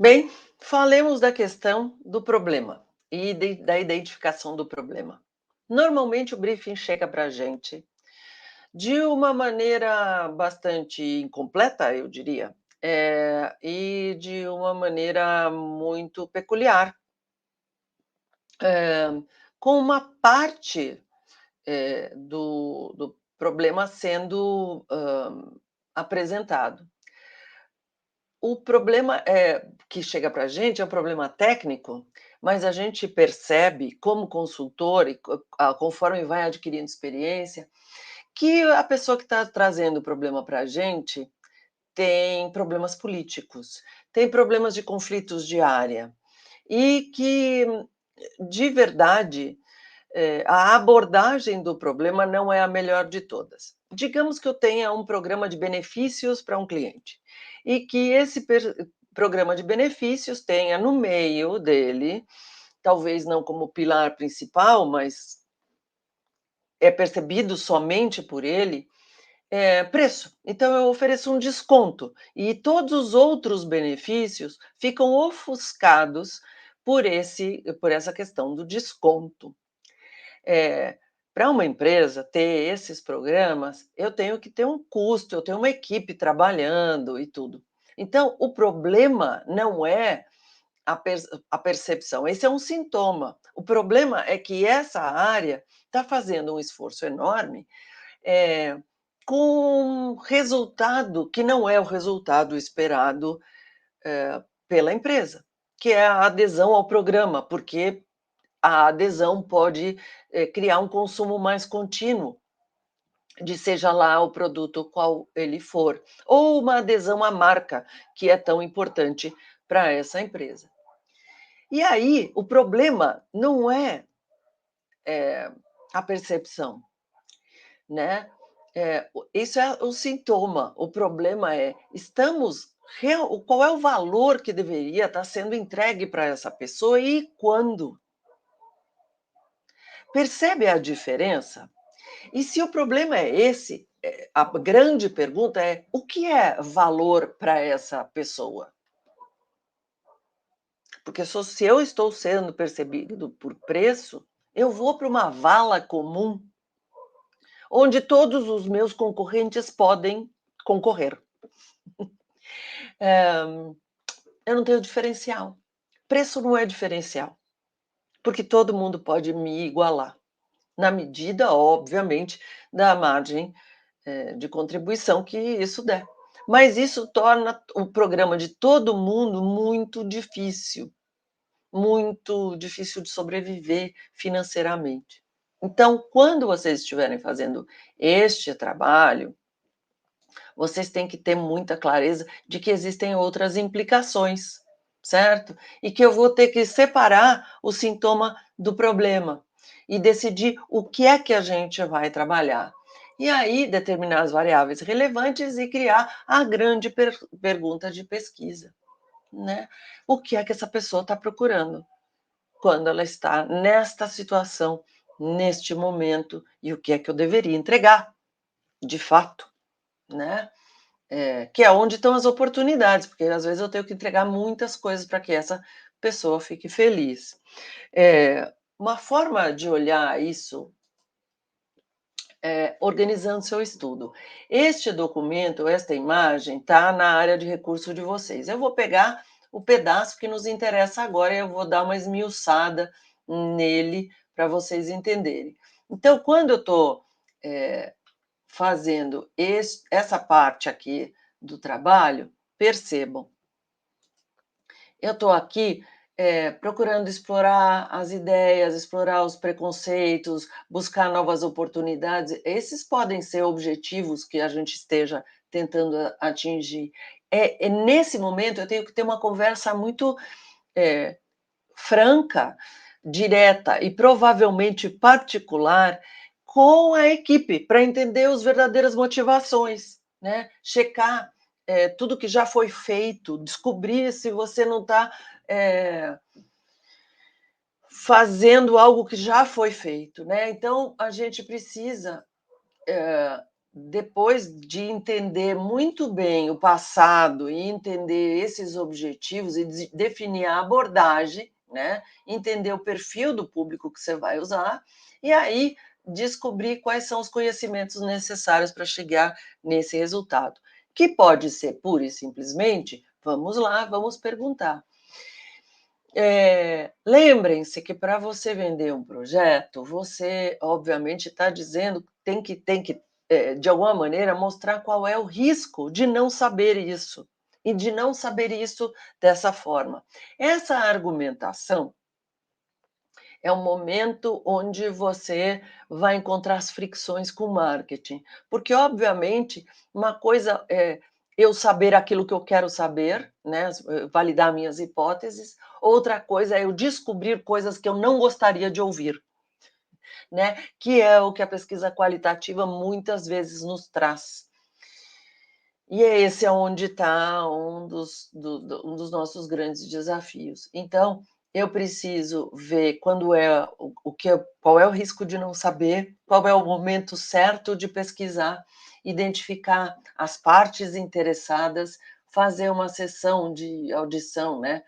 Bem, falemos da questão do problema e da identificação do problema. Normalmente, o briefing chega para a gente de uma maneira bastante incompleta, eu diria, e de uma maneira muito peculiar, eh, com uma parte, do problema sendo, apresentado. O problema, que chega para a gente é um problema técnico, mas a gente percebe como consultor e conforme vai adquirindo experiência, que a pessoa que está trazendo o problema para a gente tem problemas políticos, tem problemas de conflitos de área, e que, de verdade, a abordagem do problema não é a melhor de todas. Digamos que eu tenha um programa de benefícios para um cliente, e que esse programa de benefícios tenha no meio dele, talvez não como pilar principal, mas é percebido somente por ele, preço. Então eu ofereço um desconto, e todos os outros benefícios ficam ofuscados por essa questão do desconto. Eh, Para uma empresa ter esses programas, eu tenho que ter um custo, eu tenho uma equipe trabalhando e tudo. Então, o problema não é a percepção, esse é um sintoma. O problema é que essa área está fazendo um esforço enorme, eh, com resultado que não é o resultado esperado, pela empresa, que é a adesão ao programa, porque a adesão pode, criar um consumo mais contínuo de seja lá o produto qual ele for, ou uma adesão à marca, que é tão importante para essa empresa. E aí, o problema não é, a percepção, né, isso é o sintoma, o problema é, estamos qual é o valor que deveria estar sendo entregue para essa pessoa e quando? Percebe a diferença? E se o problema é esse, a grande pergunta é: o que é valor para essa pessoa? Porque se eu estou sendo percebido por preço, eu vou para uma vala comum, onde todos os meus concorrentes podem concorrer. Eh, eu não tenho diferencial. Preço não é diferencial, porque todo mundo pode me igualar, na medida, obviamente, da margem de contribuição que isso der. Mas isso torna o programa de todo mundo muito difícil de sobreviver financeiramente. Então, quando vocês estiverem fazendo este trabalho, vocês têm que ter muita clareza de que existem outras implicações, certo? E que eu vou ter que separar o sintoma do problema e decidir o que é que a gente vai trabalhar. E aí determinar as variáveis relevantes e criar a grande pergunta de pesquisa, né? O que é que essa pessoa está procurando quando ela está nesta situação, neste momento, e o que é que eu deveria entregar, de fato, né? Que é onde estão as oportunidades, porque às vezes eu tenho que entregar muitas coisas para que essa pessoa fique feliz. Uma forma de olhar isso é organizando seu estudo. Este documento, esta imagem, está na área de recurso de vocês. Eu vou pegar o pedaço que nos interessa agora e eu vou dar uma esmiuçada nele para vocês entenderem. Então, quando eu estou fazendo essa parte aqui do trabalho, percebam, eu estou aqui procurando explorar as ideias, explorar os preconceitos, buscar novas oportunidades. Esses podem ser objetivos que a gente esteja tentando atingir. Nesse momento, eu tenho que ter uma conversa muito franca, direta e provavelmente particular com a equipe, para entender as verdadeiras motivações, né? Checar tudo que já foi feito, descobrir se você não está fazendo algo que já foi feito, né? Então a gente precisa depois de entender muito bem o passado e entender esses objetivos e definir a abordagem, né, entender o perfil do público que você vai usar, e aí descobrir quais são os conhecimentos necessários para chegar nesse resultado, que pode ser pura e simplesmente, vamos lá, vamos perguntar. Lembrem-se que para você vender um projeto, você obviamente está dizendo tem que, de alguma maneira, mostrar qual é o risco de não saber isso, e de não saber isso dessa forma. Essa argumentação é um momento onde você vai encontrar as fricções com o marketing, porque obviamente uma coisa é eu saber aquilo que eu quero saber, né, validar minhas hipóteses, outra coisa é eu descobrir coisas que eu não gostaria de ouvir, né, que é o que a pesquisa qualitativa muitas vezes nos traz. E esse é onde está um dos nossos grandes desafios. Então, eu preciso ver quando é o que qual é o risco de não saber, qual é o momento certo de pesquisar, identificar as partes interessadas, fazer uma sessão de audição, né,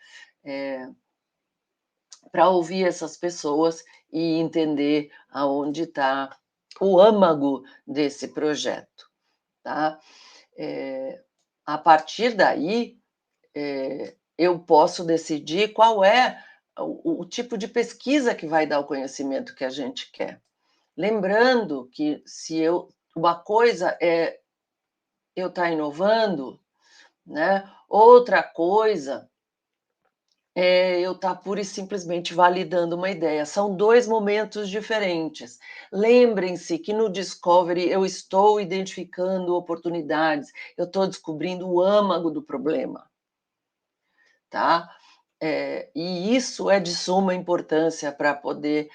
para ouvir essas pessoas e entender aonde está o âmago desse projeto, tá. Eh, a partir daí, eu posso decidir qual é o tipo de pesquisa que vai dar o conhecimento que a gente quer. Lembrando que se eu uma coisa é eu estar inovando, né, outra coisa eu estar pura e simplesmente validando uma ideia. São 2 momentos diferentes. Lembrem-se que no discovery eu estou identificando oportunidades, eu estou descobrindo o âmago do problema. Tá? E isso é de suma importância para poder,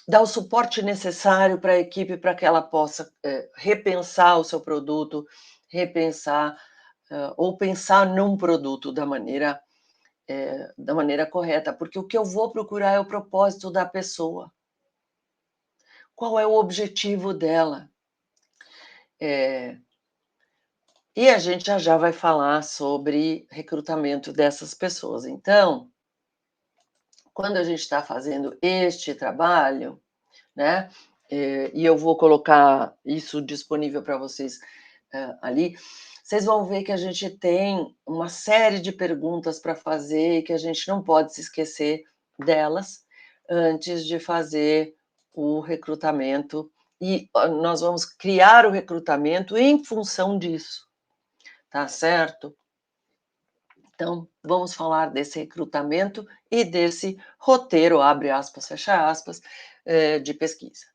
dar o suporte necessário para a equipe, para que ela possa, repensar o seu produto, repensar, ou pensar num produto da maneira correta, porque o que eu vou procurar é o propósito da pessoa. Qual é o objetivo dela? E a gente já vai falar sobre recrutamento dessas pessoas. Então, quando a gente está fazendo este trabalho, né, e eu vou colocar isso disponível para vocês, ali, vocês vão ver que a gente tem uma série de perguntas para fazer e que a gente não pode se esquecer delas antes de fazer o recrutamento e nós vamos criar o recrutamento em função disso, tá certo? Então, vamos falar desse recrutamento e desse roteiro, abre aspas, fecha aspas, de pesquisa.